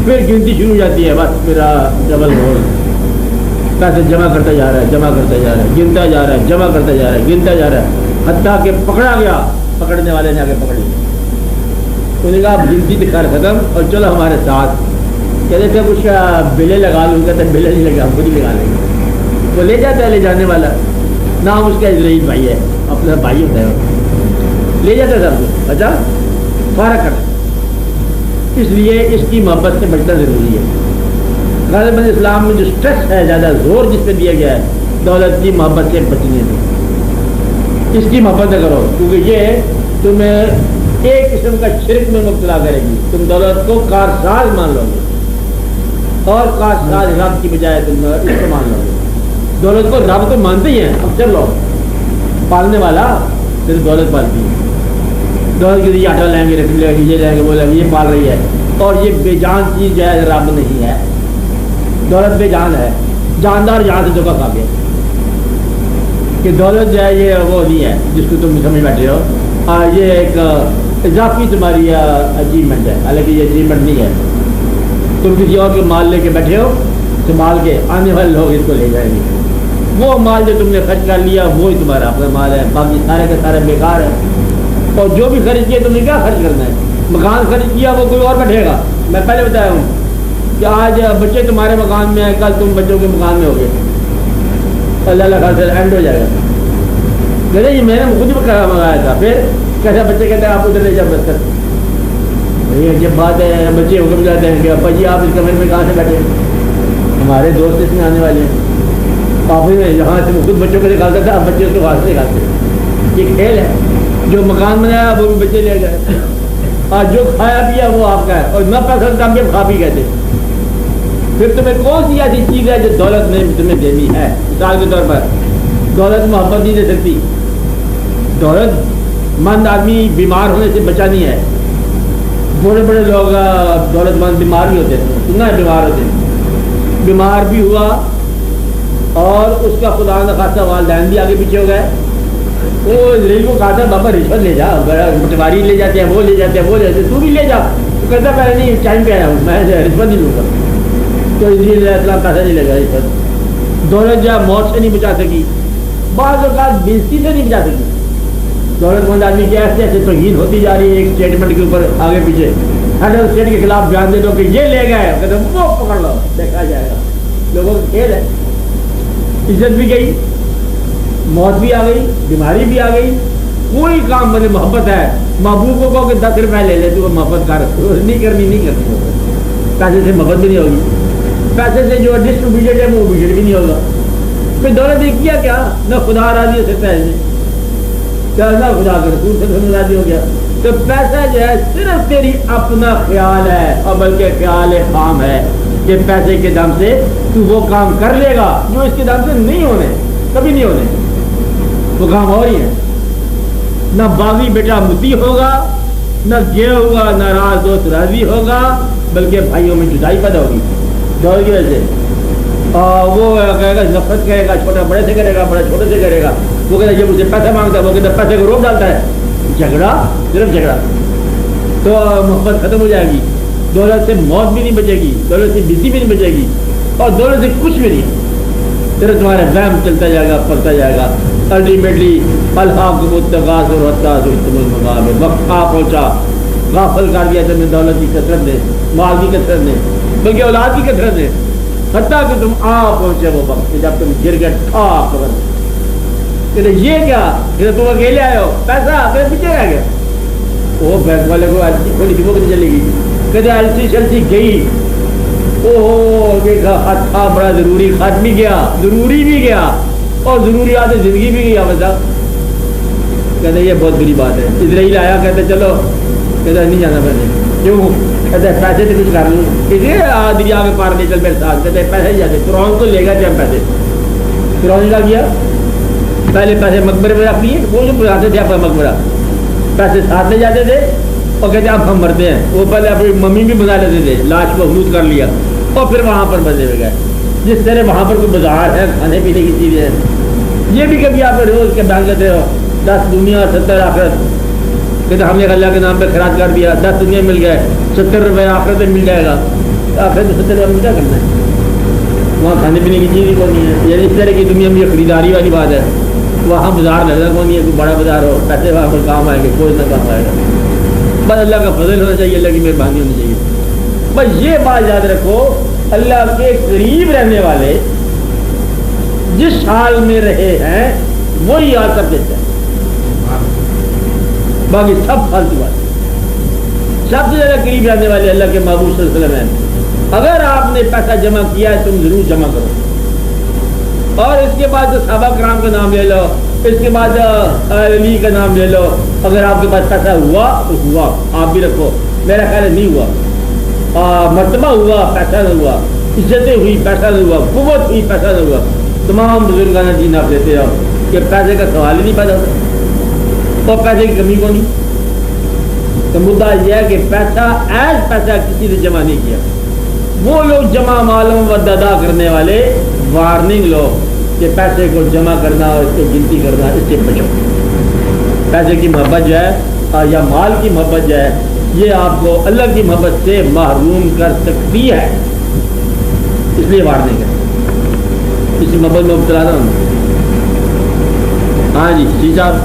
پھر گنتی شروع ہو جاتی ہے, بس میرا ڈبل ہو, پیسے جمع کرتا جا رہا ہے, جمع کرتا جا رہا ہے, گنتا جا رہا ہے, جمع کرتا جا رہا ہے, گنتا جا رہا ہے, حتیٰ کہ پکڑا گیا. پکڑنے والے نے آگے پکڑ لیا, انہوں نے کہا آپ گنتی دکھا ختم اور چلو ہمارے ساتھ. کہتے تھے کچھ بلے لگا لوں, کہتے بلے نہیں لگا, ہم خود ہی لگا لیں گے. وہ لے جاتا ہے لے جانے والا, نام اس کا اسرائیل بھائی ہے, اپنا بھائی ہوتا ہے, لے جاتا ہے سب کو, اچھا فارغ کر. اس لیے اس کی محبت سے بچنا ضروری ہے. غالباً اسلام میں جو سٹریس ہے, زیادہ زور جس پہ دیا گیا ہے, دولت کی محبت سے بچنے میں. اس کی محبت نہ کرو, کیونکہ یہ تمہیں ایک قسم کا شرک میں مبتلا کرے گی. تم دولت کو کارساز مان لو گے, اور کارساز رب کی بجائے تم اس کو مان لو گے. دولت کو رب تو مانتے ہی ہیں اکثر لوگ, پالنے والا پھر دولت پالتی ہے. دولت کے لیے آٹا لائیں گے, رکھ لیں گے, یہ لائیں گے, وہ لائیں گے, یہ پال رہی ہے. اور یہ بے جان چیز جو ہے رب نہیں ہے. دولت بے جان ہے. جاندار یہاں سے دھوکہ کھا گیا کہ دولت جو ہے یہ وہ نہیں ہے جس کو تم سمجھ بیٹھے ہو. یہ ایک اضافی تمہاری اچیومنٹ ہے, حالانکہ یہ اچیومنٹ نہیں ہے. تم کسی اور کے مال لے کے بیٹھے ہو, سنبھال کے, آنے والے لوگ اس کو لے جائیں گے. وہ مال جو تم نے خرچ کر لیا وہی تمہارا اپنا مال ہے, باقی سارے کے سارے بیکار ہے. اور جو بھی خرچ کیا تم نے کیا خرچ کرنا ہے؟ مکان خرچ کیا وہ کوئی اور بیٹھے گا. میں پہلے بتایا ہوں کہ آج بچے تمہارے مکان میں ہیں, کل تم بچوں کے مکان میں ہوگے. اللہ اللہ خاص اینڈ ہو جائے گا. میرے یہ میں نے خود ہی منگایا تھا. پھر کیسا بچے کہتے ہیں آپ ادھر لے جاؤ بس کر. بھائی جب بات ہے بچے حکم جاتے ہیں کہ ابا جی آپ اس کمرے میں کہاں سے بیٹھے؟ ہمارے دوست اس میں آنے والے ہیں. کافی میں یہاں سے خود بچوں کو نکالتا تھا, اب بچے اس کو ہاتھ سے نکالتے. یہ کھیل ہے. جو مکان بنایا وہ بھی بچے لے گئے, اور جو کھایا پیا وہ آپ کا ہے. اور نہ پیسہ کام کے کھا پی کہتے. پھر تمہیں کون سی ایسی چیز ہے جو دولت میں تمہیں دینی ہے؟ مثال کے طور پر دولت محبت نہیں دے سکتی. دولت مند آدمی بیمار ہونے سے بچا نہیں ہے. بڑے بڑے لوگ دولت مند بیمار بھی ہوتے ہیں, سننا ہے بیمار ہوتے ہیں. بیمار بھی ہوا اور اس کا خدا نہ خاصا والدین بھی آگے پیچھے ہو گئے. وہ ریل کو کہا تھا بابا رشوت لے جا, پٹواری لے جاتے ہیں, وہ لے جاتے ہیں, وہ لے جاتے ہیں, تو بھی لے جا. تو کہتا پہلے نہیں ٹائم پہ آیا ہوں, میں رشوت نہیں لوں گا. تو اس لیے اسلام پیسہ نہیں لے گا رشوت. دولت جو موت سے نہیں بچا سکی, بعض اوقات بےزتی سے نہیں بچا سکی. دولت مند آدمی کی ایسے ایسے توہین ہوتی جا رہی ہے ایک اسٹیٹمنٹ کے اوپر آگے پیچھے. ہر اسٹیٹ کے خلاف بیان دے دو کہ یہ لے گئے, کہتے وہ پکڑ لو, دیکھا جائے گا. لوگوں کا کھیل ہے. عزت بھی گئی, موت بھی آ گئی, بیماری بھی آ گئی. کوئی کام بنے محبت ہے. محبوب کو کہو کہ 10 روپئے لے لے, تو محبت کر, نہیں کرنی نہیں کرنی. پیسے سے محبت بھی نہیں ہوگی. پیسے سے جو ڈسٹریبیوٹیڈ ہے وہ ویڈیو بھی نہیں ہوگا. پھر دولت نے کیا کیا؟ نہ خدا راضی ہو سکتا ہے, کیا نہ خدا کے رسول سے راضی ہو گیا. تو پیسہ جو ہے صرف تیری اپنا خیال ہے, اور بلکہ خیال خام ہے کہ پیسے کے دم سے تو وہ کام کر لے گا جو اس کے دم سے نہیں ہونے, کبھی نہیں ہونے. وہ کام ہو رہی ہے. نہ باغی بیٹا متی ہوگا, نہ گیا ہوا ناراض دوست راضی ہوگا, بلکہ بھائیوں میں جدائی پیدا ہوگی دولت کی وجہ سے. وہ کہے گا نفرت کرے گا, چھوٹا بڑے سے کرے گا, بڑا چھوٹے سے کرے گا. وہ کہتا ہے جب اسے پیسہ مانگتا ہے وہ کہتا ہے پیسے کو روک ڈالتا ہے. جھگڑا, صرف جھگڑا. تو محبت ختم ہو جائے گی. دولت سے موت بھی نہیں بچے گی, دولت سے بزی بھی نہیں بچے گی, اور دولت سے کچھ بھی نہیں. صرف تمہارا وہم چلتا جائے گا, پڑتا جائے گا. الٹیمیٹلی الحاق التکاثر حتی زرتم المقابر, وقت آ پہنچا, غافل کر دیا تمہیں دولت کی کثرت نے, مال کی کثرت نے, بلکہ اولاد کی کثرت نے, حتیٰ کہ تم آ پہنچے وہ وقت کہ جب تم گر گئے ٹھاک قبر. کہتے یہ کیا, کہ تم اکیلے آئے ہو, پیسہ پھر پیچھے رہ گیا. وہ بینک والے کو ایلسی کھولی تھی, وہ کتنی چلے گی. کہتے ایلسی شلسی گئی. اوہ دیکھا خط تھا بڑا ضروری, خط بھی گیا, ضروری بھی گیا, اور ضروریات زندگی بھی گئی. بتا کہتے یہ بہت بری بات ہے. اسرائیل آیا, کہتے چلو, کہتا نہیں جانا پہلے. کیوں؟ کہتے پیسے تو کچھ کر لوں, کسی دریا کے پار نہیں چل میرے ساتھ. کہتے پیسے ہی جاتے, فرعون تو لے گا جب پیسے. فرعون کا کیا, پہلے پیسے مقبرے میں رکھ لیے. وہ جو بناتے تھے آپ مقبرہ, پیسے ساتھ لے جاتے تھے, اور کہتے اب ہم مرتے ہیں. وہ پہلے اپنی ممی بھی بنا لیتے تھے, لاش کو حلوط کر لیا, اور پھر وہاں پر بندے ہوئے گئے. جس طرح وہاں پر کوئی بازار ہے, کھانے پینے کی چیزیں ہیں, یہ بھی کبھی آپ روز کے بیان کرتے ہو 10 دنیا 70 آخرت. کہتے ہم نے اللہ کے نام پہ خراج کر دیا, 10 دنیا مل گئے, 70 روپئے آخرت میں مل جائے گا. آخرت میں 70 روپئے کیا کرنا ہے, وہاں کھانے پینے کی چیز ہی کون نہیں ہے. یعنی اس طرح کی دنیا میں یہ خریداری والی بات ہے. وہاں بازار لگا کون نہیں ہے, کوئی بڑا بازار ہو, پیسے وہاں پر کام آئیں گے, کوئی نہ کام آئے گا. بس اللہ کا فضل ہونا چاہیے, اللہ کی مہربانی ہونی چاہیے. بس یہ بات یاد رکھو, اللہ کے قریب رہنے والے جس حال میں رہے ہیں وہی یاد کر دیتے ہیں, باقی سب فالتو بات. سب سے زیادہ قریب رہنے والے اللہ کے محبوب صلی اللہ علیہ وسلم ہیں. اگر آپ نے پیسہ جمع کیا ہے تم ضرور جمع کرو, اور اس کے بعد صحابہ کرام کا نام لے لو, اس کے بعد علی کا نام لے لو. اگر آپ کے پاس پیسہ ہوا تو ہوا, آپ بھی رکھو. میرا خیال ہے نہیں ہوا. مرتبہ ہوا, پیسہ نہ ہوا, عزتیں ہوئی, پیسہ نہ ہوا, قوت ہوئی, پیسہ نہ ہوا. تمام بزرگان دین آپ لیتے ہو, کہ پیسے کا سوال ہی نہیں پیدا ہوتا اور پیسے کی کمی کو نہیں. تو مدعا یہ ہے کہ پیسہ ایز پیسہ کسی نے جمع نہیں کیا. وہ لوگ جمع معلوم و ددا کرنے والے وارننگ لوگ کہ پیسے کو جمع کرنا اور اس کو گنتی کرنا اس سے بچو. پیسے کی محبت جو ہے یا مال کی محبت جو ہے یہ آپ کو اللہ کی محبت سے محروم کر سکتی ہے. اس لیے وارننگ ہے. اسی محبت میں مبتلا رہا ہوں. ہاں جی صاحب.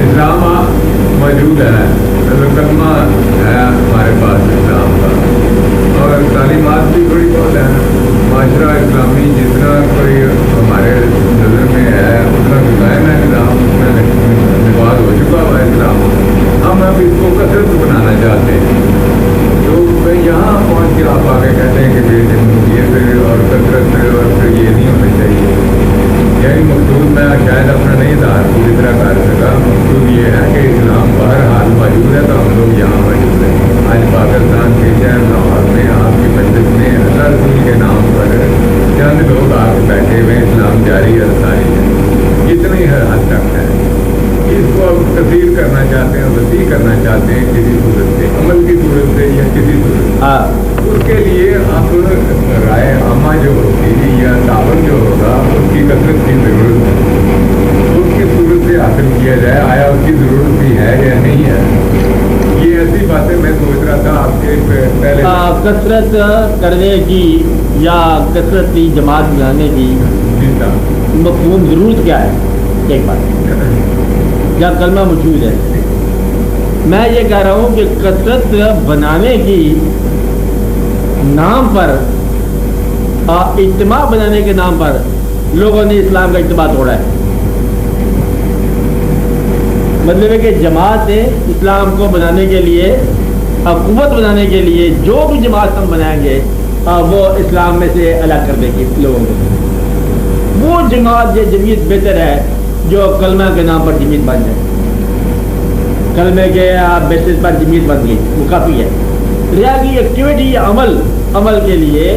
اسلام موجود ہے, کلمہ ہے ہمارے پاس اسلام کا, اور تعلیمات بھی تھوڑی بہت ہے. معاشرہ اسلامی جتنا کوئی ہمارے نظر میں ہے اتنا قائم ہے نظام, اس میں نفاذ ہو چکا ہوا ہے اسلام. ہم اب اس کو کثرت بنانا چاہتے ہیں. تو یہاں پہنچ کے آپ آگے کہتے ہیں کہ بے جمہوریت اور کثرت اور پھر یہ نہیں ہونا چاہیے. یعنی مقصود میں شاید اپنا نہیں اظہار پوری طرح کر سکا. مقصود یہ ہے کہ اسلام بہرحال موجود ہے تو ہم لوگ یہاں موجود ہیں. آج پاکستان کے شہر لاہور میں آپ کی مجلس میں اللہ رسول کے نام پر چند لوگ آ کے بیٹھے ہوئے اسلام جاری اور ساری ہے. اتنی حد تک ہے. اس کو اب تبدیل کرنا چاہتے ہیں, وسیع کرنا چاہتے ہیں کسی صورت سے, عمل کی صورت سے یا کسی صورت سے. اس کے لیے اب رائے عامہ جو ہوگی یا تعاون جو ہوگا اس کی کثرت کی ضرورت ہے. اس کی صورت سے حاصل کیا جائے. آیا اس کی ضرورت بھی ہے یا نہیں ہے, یہ ایسی باتیں میں سوچ رہا تھا آپ کے پہلے. کثرت کرنے کی یا کثرت کی جماعت بنانے کی مفہوم ضرورت کیا ہے؟ ایک بات یا کلمہ موجود ہے. میں یہ کہہ رہا ہوں کہ کثرت بنانے کی نام پر اجتماع بنانے کے نام پر لوگوں نے اسلام کا اجتماع توڑا ہے. مطلب ہے کہ جماعت نے اسلام کو بنانے کے لیے, قوت بنانے کے لیے جو بھی جماعت ہم بنائیں گے وہ اسلام میں سے الگ کر دے گی لوگوں کو. وہ جماعت یہ جمعیت بہتر ہے جو کلمہ کے نام پر جمعیت بن جائے. کلمے کے بیسس پر جمعیت بن گئی وہ کافی ہے. ریاضی ایکٹیویٹی عمل کے لیے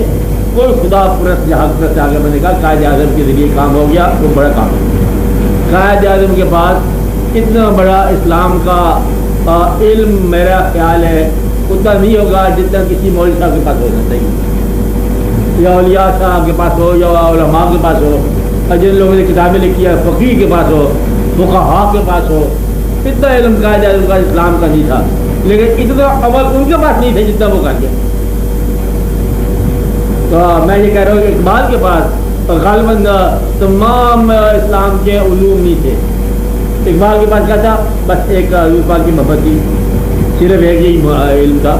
کوئی خدا پرست یا حق پرست آگے بنے گا. قائد اعظم کے ذریعے کام ہو گیا, وہ بڑا کام ہے. قائد اعظم کے پاس اتنا بڑا اسلام کا علم میرا خیال ہے اتنا نہیں ہوگا جتنا کسی مولوی صاحب کے پاس ہونا چاہیے, یا اولیاء صاحب کے پاس ہو, یا علماء کے پاس ہو, جن لوگوں نے کتابیں لکھی ہے فقیہ کے پاس ہو, فقہاء کے پاس ہو. اتنا علم قائد اعظم کا اسلام کا نہیں تھا, لیکن اتنا عمل ان کے پاس نہیں تھے جتنا وہ کر گیا. تو میں یہ کہہ رہا ہوں کہ اقبال کے پاس غالباً تمام اسلام کے علوم نہیں تھے. اقبال کے پاس کیا تھا؟ بس ایک اقبال کی محبت کی, صرف ایک ہی علم تھا.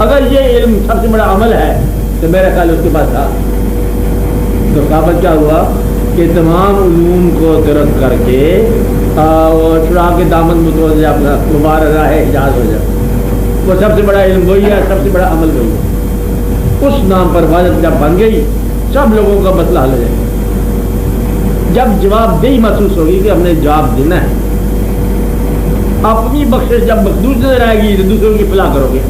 اگر یہ علم سب سے بڑا عمل ہے تو میرا خیال اس کے پاس تھا. تو ثابت کیا ہوا کہ تمام علوم کو درد کر کے چھڑا کے دامن متوجہ جائے, اپنا مبارک راہ اجاز ہو جائے. وہ سب سے بڑا علم وہی ہے, سب سے بڑا عمل وہی ہے. اس نام پر وحدت جب بن گئی سب لوگوں کا مسئلہ حل ہو جائے. جب جواب دہی محسوس ہوگی کہ ہم نے جواب دینا ہے, اپنی بخشش جب مخدوش نظر آئے گی تو دوسروں کی فلاح کرو گے.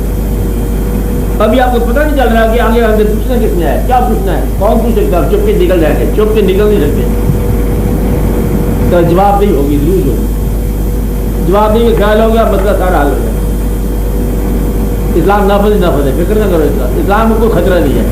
ابھی آپ کو پتہ نہیں چل رہا کہ آگے آگے پوچھنا کس نے ہے, کیا پوچھنا ہے, کون پوچھ سکتا ہے. چپ کے نکل جائیں گے, چپ کے نکل نہیں سکتے. تو جواب نہیں ہوگی, ضرور ہوگی. جواب نہیں خیال ہو گیا مسئلہ سارا حل ہو گیا. اسلام نافذ ہے, فکر نہ کرو. اسلام کو کوئی خطرہ نہیں ہے.